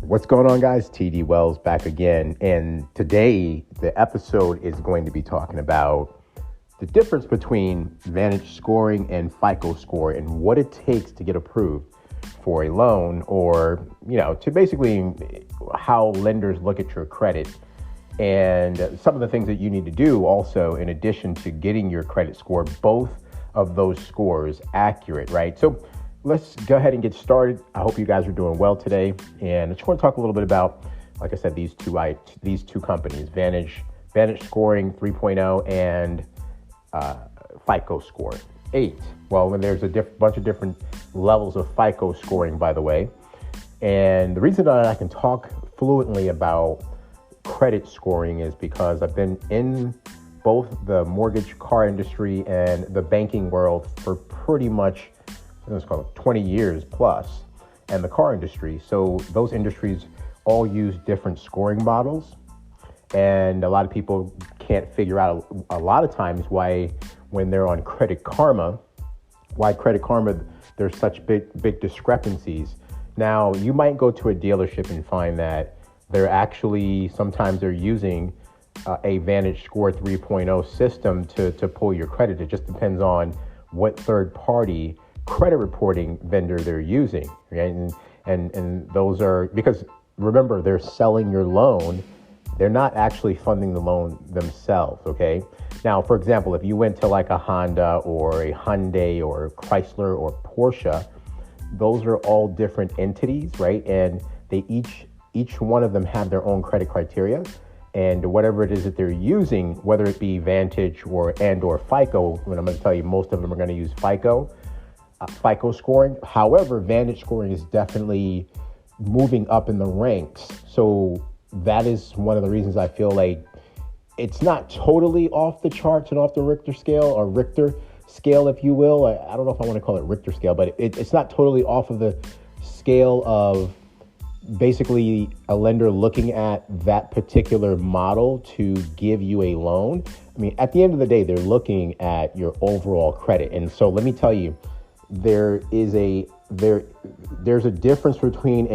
What's going on, guys? TD Wells back again. And today, the episode is going to be talking about the difference between Vantage scoring and Fico score and what it takes to get approved for a loan, or, to basically how lenders look at your credit and some of the things that you need to do also in addition to getting your credit score, both of those scores accurate, right? So let's go ahead and get started. I hope you guys are doing well today. And I just want to talk a little bit about, like I said, these two companies, Vantage scoring 3.0 and Fico score 8. Well, when there's a bunch of different levels of Fico scoring, by the way. And the reason that I can talk fluently about credit scoring is because I've been in both the mortgage car industry and the banking world for pretty much, let's call it 20 years plus, and the car industry. So those industries all use different scoring models. And a lot of people can't figure out a lot of times why, when they're on Credit Karma, there's such big discrepancies. Now, you might go to a dealership and find that sometimes they're using a Vantage Score 3.0 system to pull your credit. It just depends on what third party credit reporting vendor they're using, right? And those are, because remember, they're selling your loan. They're not actually funding the loan themselves, okay? Now, for example, if you went to like a Honda or a Hyundai or Chrysler or Porsche, those are all different entities, right? And they each one of them have their own credit criteria. And whatever it is that they're using, whether it be Vantage or Fico, when I'm going to tell you most of them are going to use Fico scoring. However, Vantage scoring is definitely moving up in the ranks. So that is one of the reasons I feel like it's not totally off the charts and off the Richter scale, if you will. I don't know if I want to call it Richter scale, but it's not totally off of the scale of basically a lender looking at that particular model to give you a loan. I mean, at the end of the day, they're looking at your overall credit. And so let me tell you, there's a difference between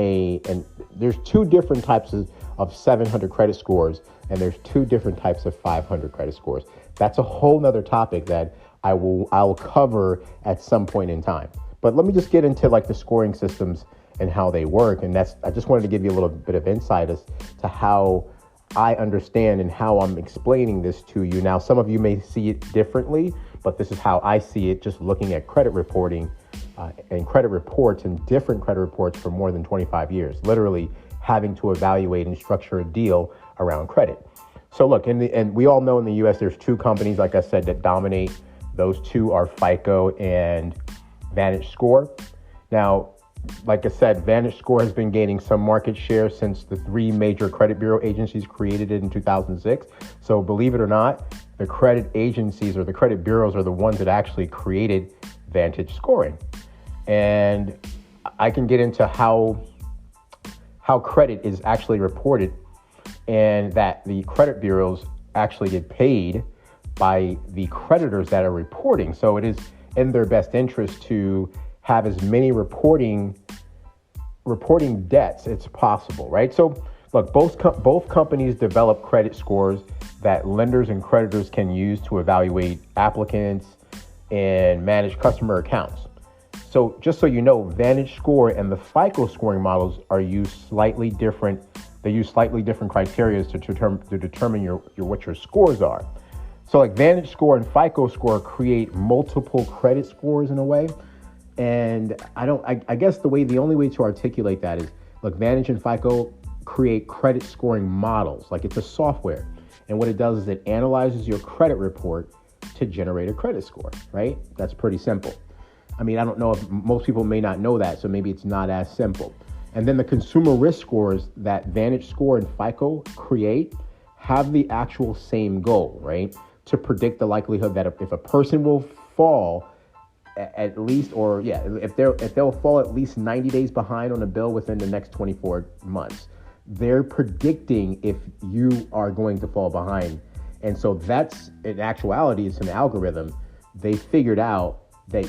there's two different types of 700 credit scores, and there's two different types of 500 credit scores. That's a whole nother topic that I'll cover at some point in time. But let me just get into like the scoring systems and how they work. And I just wanted to give you a little bit of insight as to how I understand and how I'm explaining this to you. Now, some of you may see it differently, but this is how I see it, just looking at credit reporting and credit reports and different credit reports for more than 25 years, literally having to evaluate and structure a deal around credit. So look, and we all know in the US, there's two companies, like I said, that dominate. Those two are Fico and Vantage Score. Now, like I said, Vantage Score has been gaining some market share since the three major credit bureau agencies created it in 2006. So believe it or not, the credit agencies or the credit bureaus are the ones that actually created Vantage scoring. And I can get into how credit is actually reported, and that the credit bureaus actually get paid by the creditors that are reporting. So it is in their best interest to have as many reporting debts as possible, right? So look, both companies develop credit scores that lenders and creditors can use to evaluate applicants and manage customer accounts. So just so you know, Vantage Score and the Fico scoring models use slightly different criteria to determine what your scores are. So like Vantage Score and Fico score create multiple credit scores in a way. And I guess the only way to articulate that is, look, Vantage and Fico create credit scoring models. Like, it's a software. And what it does is it analyzes your credit report to generate a credit score, right? That's pretty simple. I mean, I don't know if most people may not know that, so maybe it's not as simple. And then the consumer risk scores that Vantage Score and Fico create have the actual same goal, right? To predict the likelihood that if a person will fall at least, if they'll fall at least 90 days behind on a bill within the next 24 months, they're predicting if you are going to fall behind. And so that's, in actuality, it's an algorithm. They figured out that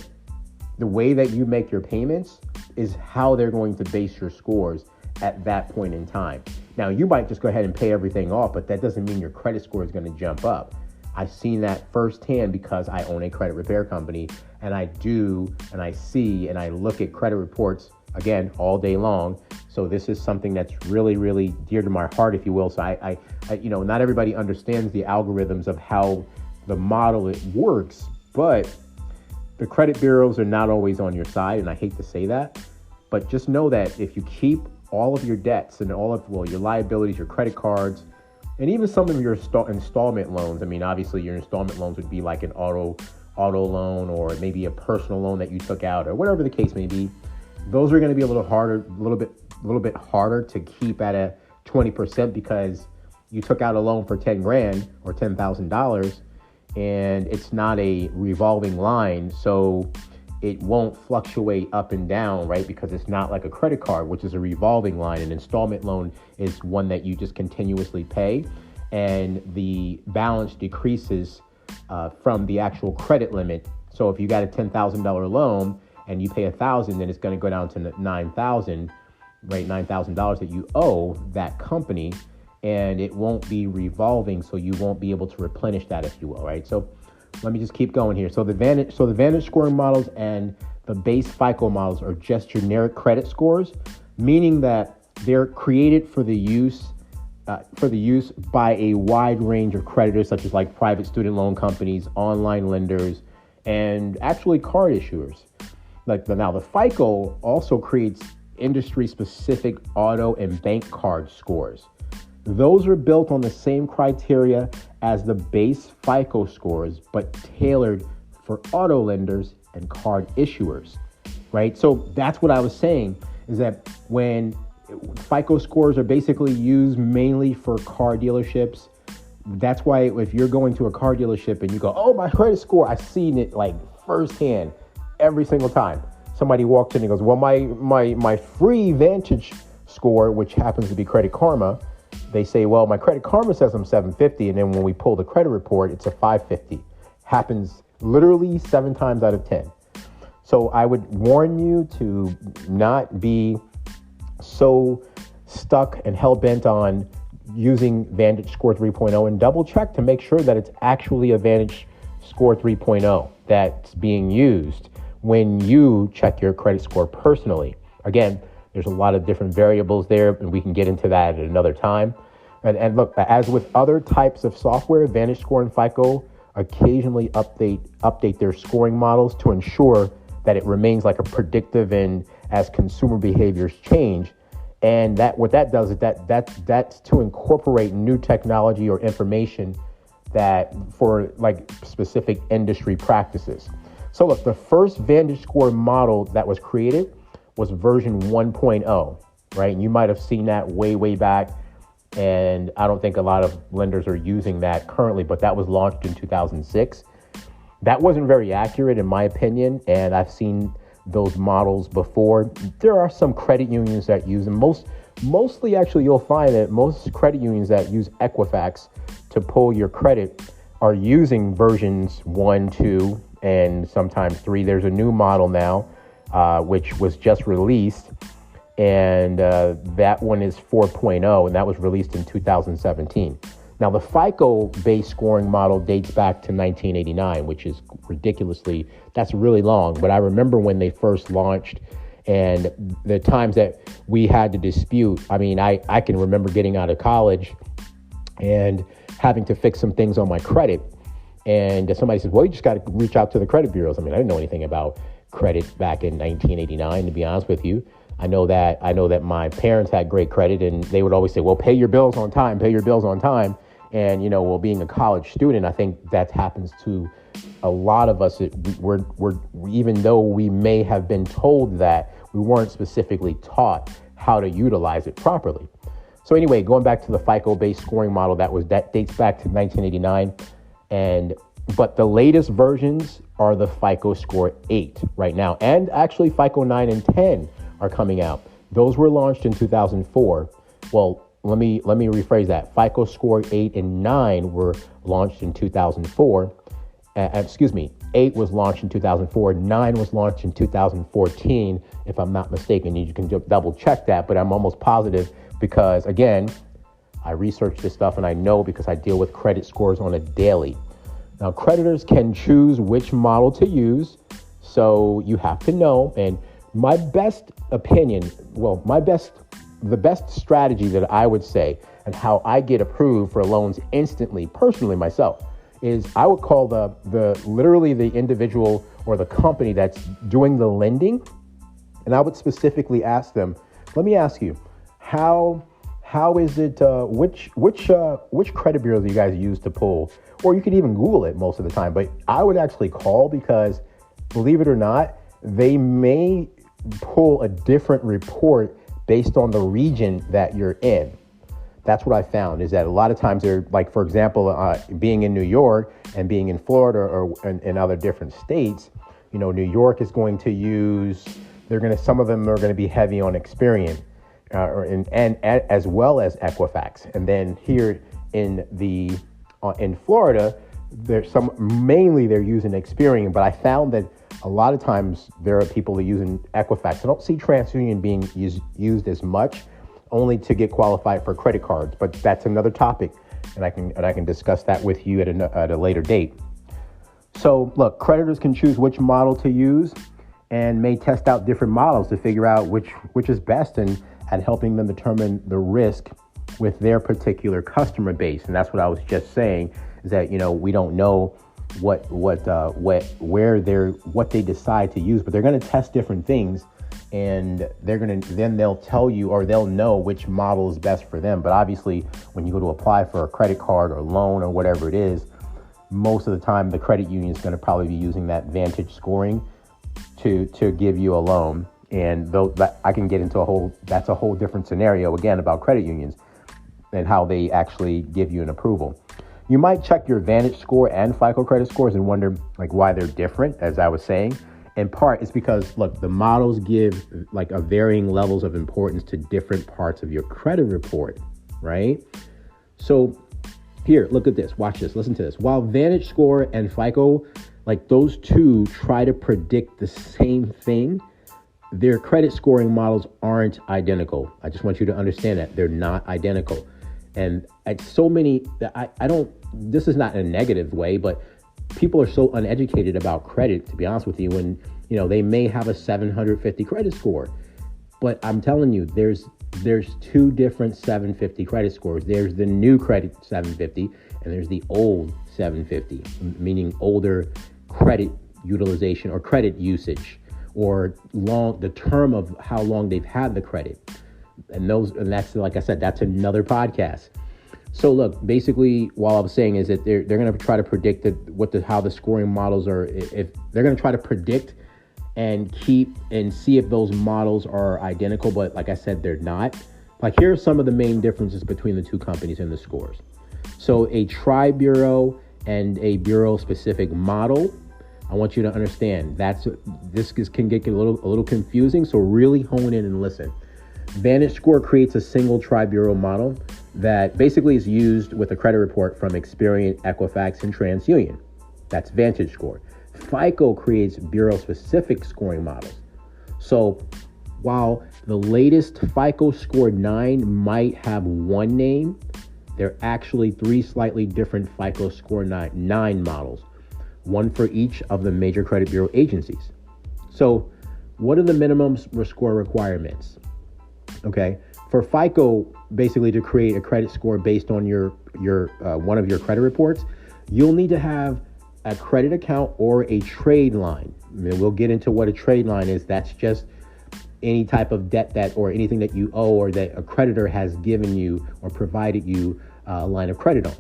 the way that you make your payments is how they're going to base your scores at that point in time. Now, you might just go ahead and pay everything off, but that doesn't mean your credit score is going to jump up. I've seen that firsthand because I own a credit repair company, and I do, and I see, and I look at credit reports, again, all day long. So this is something that's really, really dear to my heart, if you will. So I not everybody understands the algorithms of how the model it works, but the credit bureaus are not always on your side, and I hate to say that, but just know that if you keep all of your debts and all of, your liabilities, your credit cards, and even some of your installment loans. I mean, obviously your installment loans would be like an auto loan, or maybe a personal loan that you took out, or whatever the case may be. Those are going to be a little bit harder to keep at a 20% because you took out a loan for 10 grand or $10,000, and it's not a revolving line. So it won't fluctuate up and down, right? Because it's not like a credit card, which is a revolving line. An installment loan is one that you just continuously pay, and the balance decreases from the actual credit limit. So if you got a $10,000 loan and you pay $1,000, then it's going to go down to $9,000, right? $9,000 that you owe that company, and it won't be revolving, so you won't be able to replenish that, if you will, right? So let me just keep going here. So the Vantage scoring models and the base FICO models are just generic credit scores, meaning that they're created for the use by a wide range of creditors, such as like private student loan companies, online lenders, and actually card issuers. Now the FICO also creates industry-specific auto and bank card scores. Those are built on the same criteria as the base FICO scores, but tailored for auto lenders and card issuers, right? So that's what I was saying, is that when FICO scores are basically used mainly for car dealerships, that's why if you're going to a car dealership and you go, oh, my credit score, I've seen it like firsthand every single time. Somebody walks in and goes, well, my free Vantage score, which happens to be Credit Karma, they say, well, my Credit Karma says I'm 750, and then when we pull the credit report, it's a 550. Happens literally 7 times out of 10. So I would warn you to not be so stuck and hell-bent on using Vantage Score 3.0, and double check to make sure that it's actually a Vantage Score 3.0 that's being used when you check your credit score personally. Again, there's a lot of different variables there, and we can get into that at another time. And look, as with other types of software, Vantage Score and FICO occasionally update their scoring models to ensure that it remains like a predictive, and as consumer behaviors change. And that what that does is that's to incorporate new technology or information that for like specific industry practices. So look, the first Vantage Score model that was created was version 1.0, right? And you might have seen that way back. And I don't think a lot of lenders are using that currently, but that was launched in 2006. That wasn't very accurate in my opinion, and I've seen those models before. There are some credit unions that use them. Mostly actually you'll find that most credit unions that use Equifax to pull your credit are using versions 1, 2, and sometimes 3. There's a new model now, which was just released, and that one is 4.0, and that was released in 2017. Now, the FICO-based scoring model dates back to 1989, which is that's really long. But I remember when they first launched and the times that we had to dispute. I mean, I can remember getting out of college and having to fix some things on my credit. And somebody says, well, you just got to reach out to the credit bureaus. I mean, I didn't know anything about credit back in 1989, to be honest with you. I know that my parents had great credit, and they would always say, well, pay your bills on time, pay your bills on time. And, well, being a college student, I think that happens to a lot of us. We're even though we may have been told that, we weren't specifically taught how to utilize it properly. So anyway, going back to the FICO-based scoring model, that dates back to 1989. But the latest versions are the FICO Score 8 right now. And actually FICO 9 and 10 are coming out. Those were launched in 2004. Well, let me rephrase that. FICO Score 8 and 9 were launched in 2004. 8 was launched in 2004. 9 was launched in 2014, if I'm not mistaken. You can double check that, but I'm almost positive because, again, I research this stuff and I know because I deal with credit scores on a daily. Now, creditors can choose which model to use, so you have to know. And my best opinion, the best strategy that I would say and how I get approved for loans instantly, personally myself, is I would call literally the individual or the company that's doing the lending, and I would specifically ask them, let me ask you, how is it, which credit bureau do you guys use to pull? Or you could even Google it most of the time, but I would actually call because, believe it or not, they may pull a different report based on the region that you're in. That's what I found, is that a lot of times they're like, for example, being in New York and being in Florida or in other different states, New York is going to use, some of them are going to be heavy on Experian and as well as Equifax. And then here in Florida, mainly they're using Experian, but I found that a lot of times there are people that are using Equifax. I don't see TransUnion being used as much, only to get qualified for credit cards, but that's another topic, and I can discuss that with you at a later date. So look, creditors can choose which model to use and may test out different models to figure out which is best and at helping them determine the risk with their particular customer base. And that's what I was just saying, is that we don't know what they decide to use, but they're going to test different things. And they'll tell you, or they'll know which model is best for them. But obviously, when you go to apply for a credit card or loan or whatever it is, most of the time the credit union is going to probably be using that Vantage scoring to give you a loan. And I can get into that's a whole different scenario again about credit unions and how they actually give you an approval. You might check your Vantage score and FICO credit scores and wonder why they're different, as I was saying. In part, it's because, look, the models give a varying levels of importance to different parts of your credit report, right? So here, look at this. Watch this. Listen to this. While Vantage Score and FICO, those two try to predict the same thing, their credit scoring models aren't identical. I just want you to understand that. They're not identical. And so many, this is not in a negative way, but people are so uneducated about credit, to be honest with you, when, they may have a 750 credit score. But I'm telling you, there's two different 750 credit scores. There's the new credit 750 and there's the old 750, meaning older credit utilization or credit usage, or the term of how long they've had the credit. And that's, like I said, that's another podcast. So look, basically, what I was saying is that they're going to try to predict how the scoring models are. If they're going to try to predict and see if those models are identical, but like I said, they're not. Here are some of the main differences between the two companies and the scores. So a tri-bureau and a bureau-specific model, I want you to understand this can get a little confusing. So really hone in and listen. Vantage Score creates a single tri-bureau model that basically is used with a credit report from Experian, Equifax, and TransUnion. That's Vantage Score. FICO creates bureau-specific scoring models. So while the latest FICO Score 9 might have one name, there are actually three slightly different FICO Score 9 models, one for each of the major credit bureau agencies. So what are the minimum score requirements? Okay, for FICO, basically to create a credit score based on your one of your credit reports, you'll need to have a credit account or a trade line. I mean, we'll get into what a trade line is. That's just any type of debt or anything that you owe or that a creditor has given you or provided you a line of credit on.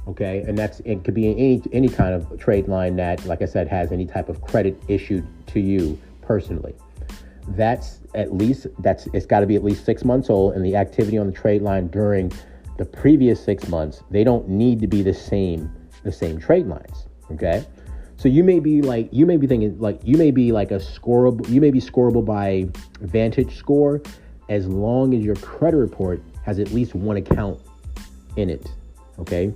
Okay, and it could be any kind of trade line that, like I said, has any type of credit issued to you personally. It's got to be at least 6 months old, and the activity on the trade line during the previous 6 months, they don't need to be the same trade lines. Okay, so you may be thinking you may be scoreable by Vantage Score as long as your credit report has at least one account in it. Okay,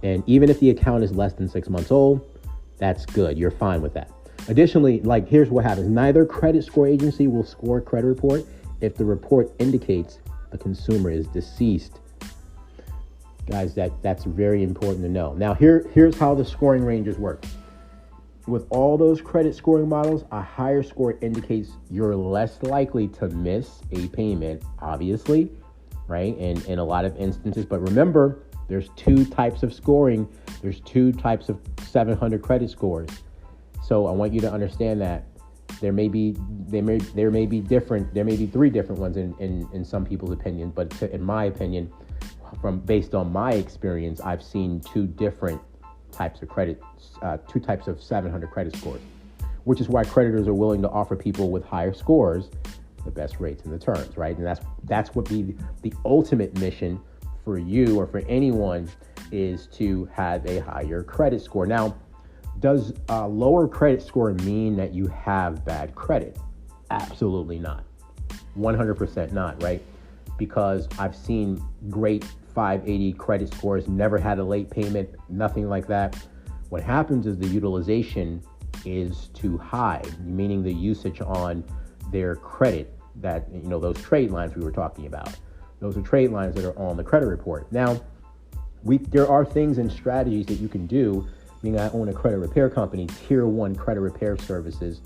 and even if the account is less than 6 months old, That's good. You're fine with that. Additionally, like here's what happens. Neither credit score agency will score a credit report if the report indicates the consumer is deceased. Guys, that's very important to know. Now, here's how the scoring ranges work. With all those credit scoring models, a higher score indicates you're less likely to miss a payment, obviously, right? And in a lot of instances. But remember, there's two types of scoring. There's two types of 700 credit scores. So I want you to understand that there may be three different ones in some people's opinions, but in my opinion, based on my experience, I've seen two different types of credit, two types of 700 credit scores, which is why creditors are willing to offer people with higher scores the best rates and the terms, right? And that's what the ultimate mission for you or for anyone is to have a higher credit score. Now, does a lower credit score mean that you have bad credit? Absolutely not. 100% not, right? Because I've seen great 580 credit scores, never had a late payment, nothing like that. What happens is the utilization is too high, meaning the usage on their credit, that, you know, those trade lines we were talking about. Those are trade lines that are on the credit report. Now, there are things and strategies that you can do. I mean, I own a credit repair company, tier 1 credit repair services.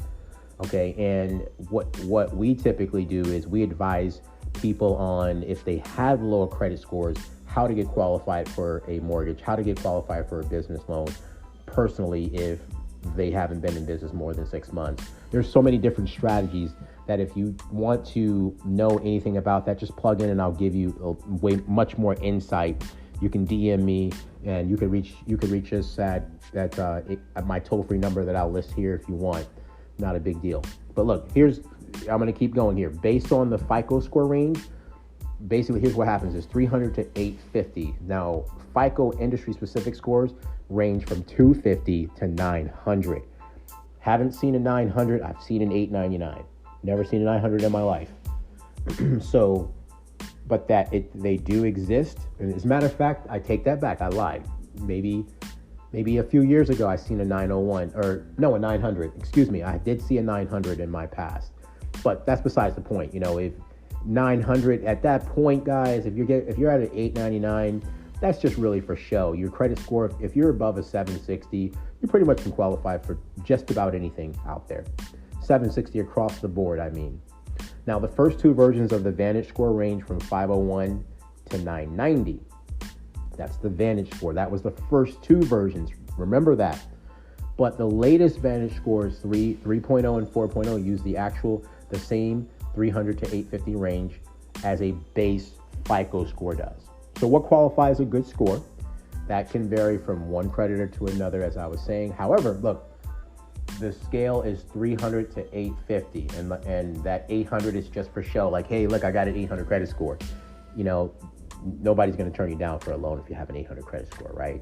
Okay. And what we typically do is we advise people on, if they have lower credit scores, how to get qualified for a mortgage, how to get qualified for a business loan personally if they haven't been in business more than 6 months. There's so many different strategies that if you want to know anything about that, just plug in and I'll give you much more insight. You can DM me and you can reach us at my toll-free number that I'll list here if you want. Not a big deal. But look, I'm going to keep going here. Based on the FICO score range, basically here's what happens is 300 to 850. Now, FICO industry-specific scores range from 250 to 900. Haven't seen a 900. I've seen an 899. Never seen a 900 in my life. So, but they do exist. And as a matter of fact, I take that back. I lied. Maybe a few years ago, I seen a 901 a 900. Excuse me. I did see a 900 in my past, but that's besides the point. You know, if 900 at that point, guys, if you're at an 899, that's just really for show. Your credit score, if you're above a 760, you pretty much can qualify for just about anything out there. 760 across the board, I mean. Now, the first two versions of the Vantage score range from 501 to 990. That's the Vantage score. That was the first two versions. Remember that. But the latest Vantage scores 3.0 and 4.0 use the same 300 to 850 range as a base FICO score does. So what qualifies a good score? That can vary from one creditor to another, as I was saying. However, look, the scale is 300 to 850, and that 800 is just for show. Like, hey, look, I got an 800 credit score. You know, nobody's going to turn you down for a loan if you have an 800 credit score, right?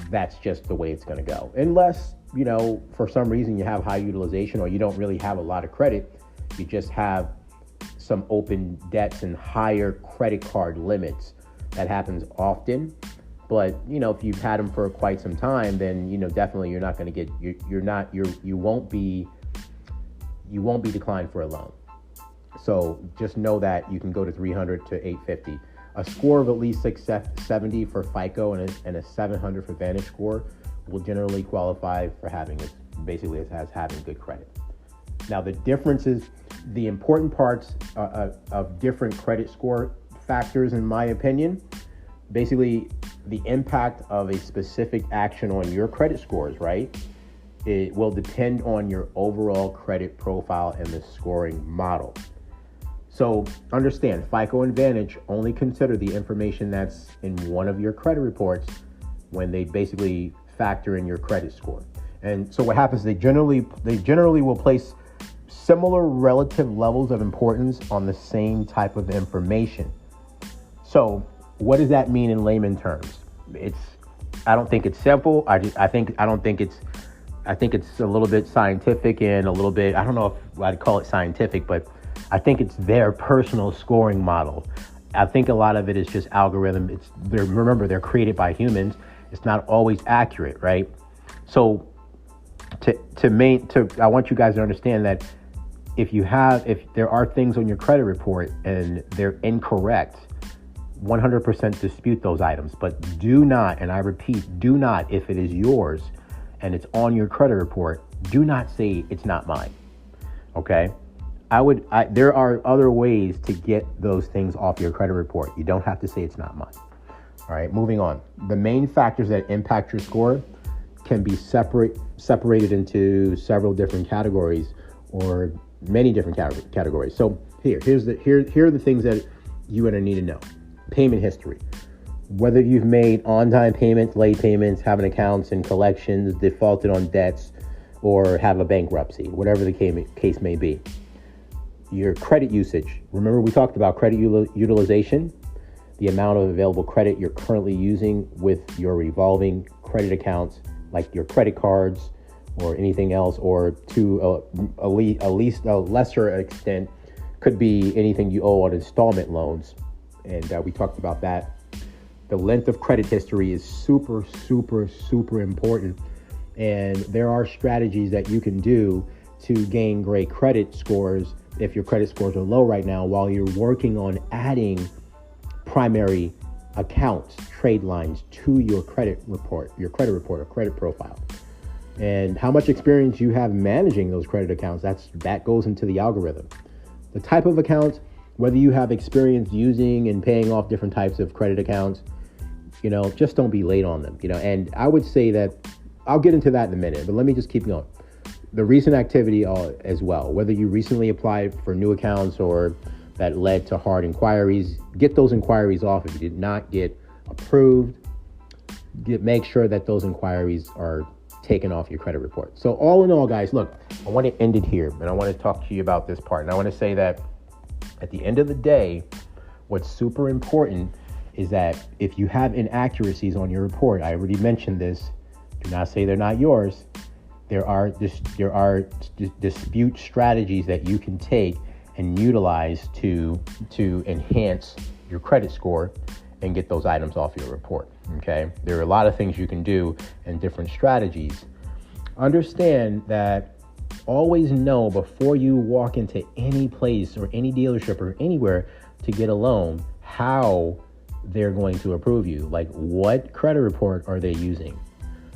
That's just the way it's going to go. Unless, you know, for some reason you have high utilization or you don't really have a lot of credit, you just have some open debts and higher credit card limits. That happens often. But, you know, if you've had them for quite some time, then, you know, definitely you're not going to get, you won't be declined for a loan. So just know that you can go to 300 to 850. A score of at least 670 for FICO and a 700 for Vantage score will generally qualify for having having good credit. Now, the differences, the important parts of different credit score factors, in my opinion, basically the impact of a specific action on your credit scores, right? It will depend on your overall credit profile and the scoring model. So understand, FICO and Vantage only consider the information that's in one of your credit reports when they basically factor in your credit score. And so what happens, they generally will place similar relative levels of importance on the same type of information. So what does that mean in layman terms? I don't think it's simple. I think it's a little bit scientific and a little bit, I don't know if I'd call it scientific, but I think it's their personal scoring model. I think a lot of it is just algorithm. Remember, they're created by humans. It's not always accurate, right? So I want you guys to understand that if there are things on your credit report and they're incorrect, 100% dispute those items. But do not, and I repeat, do not, if it is yours and it's on your credit report, do not say it's not mine. Okay? There are other ways to get those things off your credit report. You don't have to say it's not mine. All right, moving on. The main factors that impact your score can be separated into several different categories or many different categories. So here are the things that you need to know. Payment history. Whether you've made on-time payments, late payments, having accounts and collections, defaulted on debts, or have a bankruptcy, whatever the case may be. Your credit usage. Remember we talked about credit utilization, the amount of available credit you're currently using with your revolving credit accounts, like your credit cards or anything else, or to a lesser extent, could be anything you owe on installment loans. And we talked about that. The length of credit history is super, super, super important. And there are strategies that you can do to gain great credit scores if your credit scores are low right now, while you're working on adding primary accounts, trade lines to your credit report or credit profile. And how much experience you have managing those credit accounts, that goes into the algorithm. The type of accounts, whether you have experience using and paying off different types of credit accounts, just don't be late on them. And I would say that, I'll get into that in a minute, but let me just keep going. The recent activity as well, whether you recently applied for new accounts or that led to hard inquiries, get those inquiries off. If you did not get approved, make sure that those inquiries are taken off your credit report. So all in all, guys, look, I want to end it here, and I want to talk to you about this part. And I want to say that at the end of the day, what's super important is that if you have inaccuracies on your report, I already mentioned this, do not say they're not yours. There are dispute strategies that you can take and utilize to enhance your credit score and get those items off your report. Okay, there are a lot of things you can do and different strategies. Understand that, always know before you walk into any place or any dealership or anywhere to get a loan, how they're going to approve you. Like, what credit report are they using?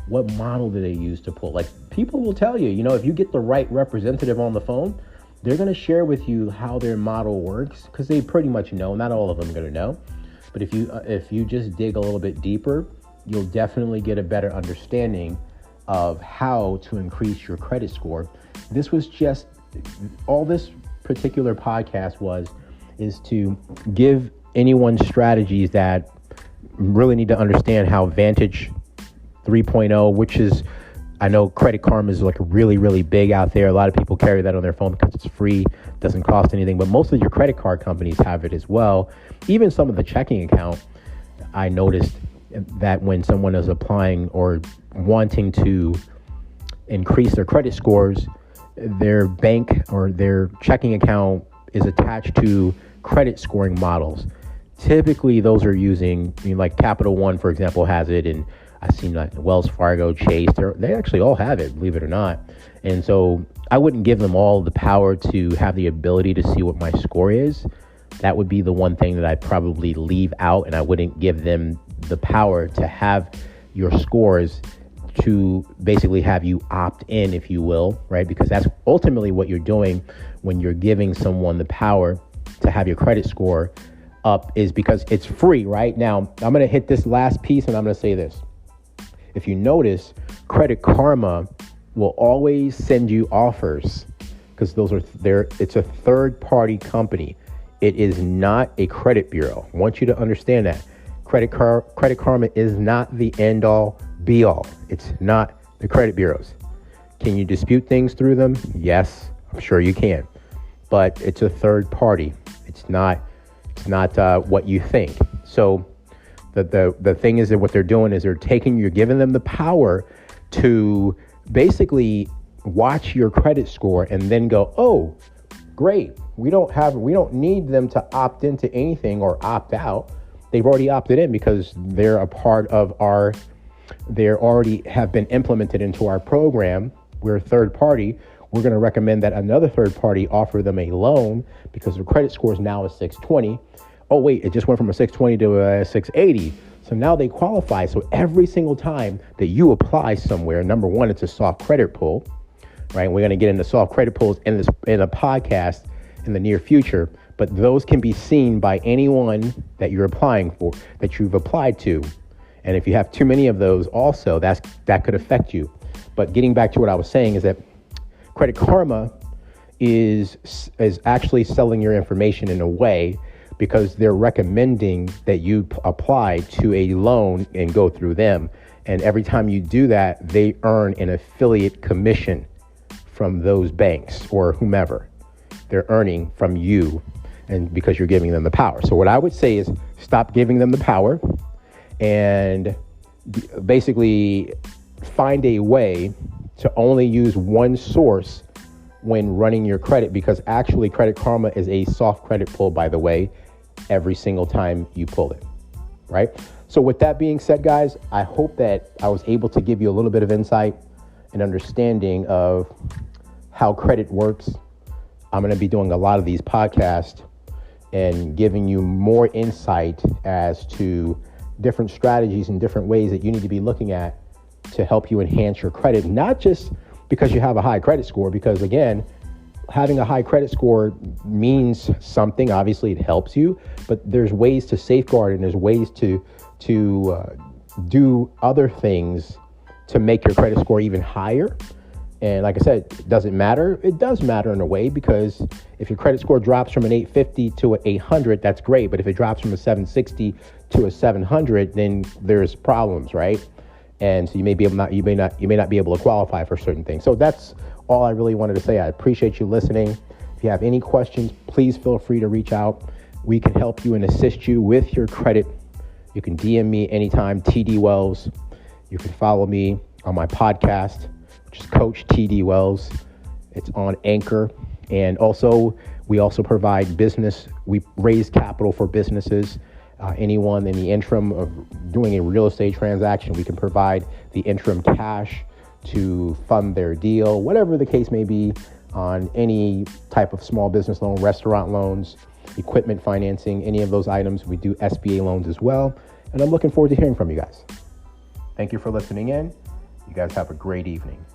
What model do they use to pull? Like, people will tell you, if you get the right representative on the phone, they're going to share with you how their model works, because they pretty much know. Not all of them are going to know. But if you just dig a little bit deeper, you'll definitely get a better understanding of how to increase your credit score. This was just, all this particular podcast is to give anyone strategies that really need to understand how Vantage 3.0, which is, I know Credit Karma is like really, really big out there. A lot of people carry that on their phone because it's free, doesn't cost anything, but most of your credit card companies have it as well. Even some of the checking account, I noticed that when someone is applying or wanting to increase their credit scores, their bank or their checking account is attached to credit scoring models. Typically, those are using, like Capital One, for example, has it, and I've seen like Wells Fargo, Chase, they actually all have it, believe it or not. And so I wouldn't give them all the power to have the ability to see what my score is. That would be the one thing that I'd probably leave out, and I wouldn't give them the power to have your scores to basically have you opt in, if you will, right? Because that's ultimately what you're doing when you're giving someone the power to have your credit score up, is because it's free, right? Now, I'm going to hit this last piece and I'm going to say this. If you notice, Credit Karma will always send you offers because it's a third-party company. It is not a credit bureau. I want you to understand that. Credit Karma is not the end-all, be-all. It's not the credit bureaus. Can you dispute things through them? Yes, I'm sure you can. But it's a third party. It's not what you think. So the thing is that what they're doing is you're giving them the power to basically watch your credit score and then go, oh, great. We don't need them to opt into anything or opt out. They've already opted in because they're a part of they already have been implemented into our program. we're a third party, we're going to recommend that another third party offer them a loan because their credit score is now a 620. Oh, wait, it just went from a 620 to a 680. So now they qualify. So every single time that you apply somewhere, number one, it's a soft credit pull, right? We're going to get into soft credit pulls in a podcast in the near future, but those can be seen by anyone that you're applying for, that you've applied to. And if you have too many of those also, that could affect you. But getting back to what I was saying is that Credit Karma is actually selling your information in a way because they're recommending that you apply to a loan and go through them. And every time you do that, they earn an affiliate commission from those banks or whomever. They're earning from you, and because you're giving them the power. So what I would say is stop giving them the power and basically find a way to only use one source when running your credit, because actually Credit Karma is a soft credit pull, by the way, every single time you pull it, right? So with that being said, guys, I hope that I was able to give you a little bit of insight and understanding of how credit works. I'm going to be doing a lot of these podcasts and giving you more insight as to different strategies and different ways that you need to be looking at to help you enhance your credit, not just because you have a high credit score, because again, having a high credit score means something. Obviously, it helps you, but there's ways to safeguard and there's ways to do other things to make your credit score even higher. And like I said, it doesn't matter. It does matter in a way, because if your credit score drops from an 850 to an 800, that's great. But if it drops from a 760 to a 700, then there's problems, right? And so you may not be able to qualify for certain things. So that's all I really wanted to say. I appreciate you listening. If you have any questions, please feel free to reach out. We can help you and assist you with your credit. You can DM me anytime, TD Wells. You can follow me on my podcast, which is Coach TD Wells. It's on Anchor. And also, we also provide we raise capital for businesses. Anyone in the interim of doing a real estate transaction, we can provide the interim cash to fund their deal, whatever the case may be, on any type of small business loan, restaurant loans, equipment financing, any of those items. We do SBA loans as well. And I'm looking forward to hearing from you guys. Thank you for listening in. You guys have a great evening.